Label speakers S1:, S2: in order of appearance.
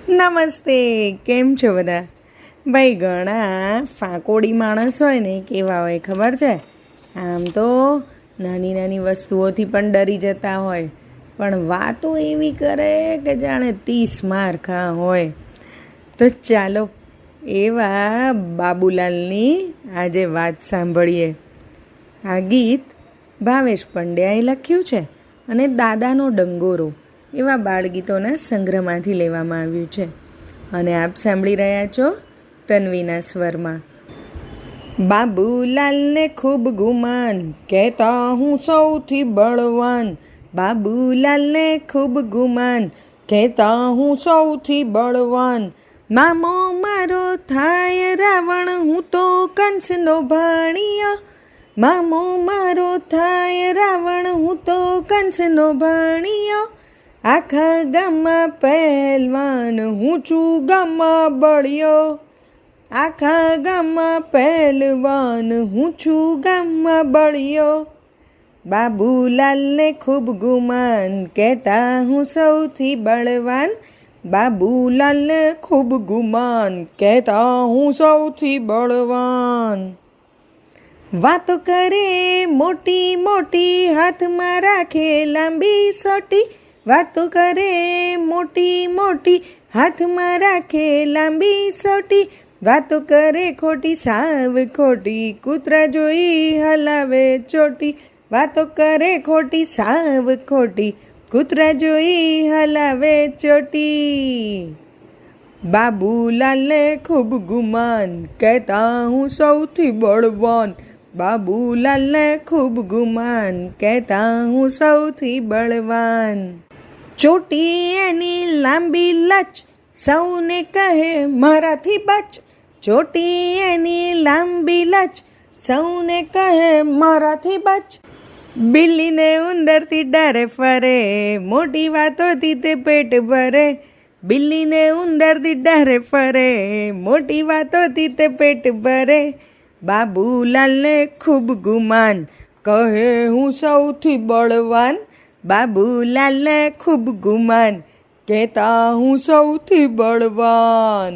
S1: નમસ્તે, કેમ છો બધા? ભાઈ ઘણા ફાંકોડી માણસ હોય ને કેવા હોય ખબર છે? આમ તો નાની નાની વસ્તુઓથી પણ ડરી જતા હોય, પણ વાતો એવી કરે કે જાણે 30 મારખા હોય. તો ચાલો એવા બાબુલાલની આજે વાત સાંભળીએ. આ ગીત ભાવેશ પંડ્યાએ લખ્યું છે અને દાદાનો ડંગોરો એવા બાળગીતોના સંગ્રહમાંથી લેવામાં આવ્યું છે. અને આપ સાંભળી રહ્યા છો તન્વીના સ્વરમાં. બાબુલાલને ખૂબ ગુમાન, કહેતા હું સૌથી બળવાન. બાબુલાલને ખૂબ ગુમાન, કહેતા હું સૌથી બળવાન. મામો મારો થાય રાવણ, હું તો કંસનો ભાણિયો. મામો મારો થાય રાવણ, હું તો કંસનો ભાણિયો. આખા ગામમાં પહેલવાન, હું છું ગામમાં બળિયો. આખા ગામમાં પહેલવાન, હું છું ગામમાં બળિયો. બાબુલાલને ખૂબ ગુમાન, કહેતા હું સૌથી બળવાન. બાબુલાલને ખૂબ ગુમાન, કહેતા હું સૌથી બળવાન. વાતો કરે મોટી મોટી, હાથમાં રાખે લાંબી સોટી. વાતો કરે મોટી મોટી, હાથમાં રાખે લાંબી સોટી. વાતો કરે ખોટી સાવ ખોટી, કૂતરા જોઈ હલાવે ચોટી. વાતો કરે ખોટી સાવ ખોટી, કૂતરા જોઈ હલાવે ચોટી. બાબુલાલને ખૂબ ગુમાન, કહેતા હું સૌથી બળવાન. બાબુલાલને ખૂબ ગુમાન, કહેતા હું સૌથી બળવાન. ચોટી એની લાંબી લચ, સૌને કહે મારાથી બચ. ચોટી એની લાંબી લચ, સૌને કહે મારાથી બચ. બિલ્લીને ઉંદરથી ડરે ફરે, મોટી વાતોથી તે પેટ ભરે. બિલ્લીને ઉંદરથી ડરે ફરે, મોટી વાતોથી તે પેટ ભરે. બાબુલાલને ખૂબ ગુમાન, કહે હું સૌથી બળવાન. બાબુલાલને ખૂબ ગુમાન, કહેતા હું સૌથી બળવાન.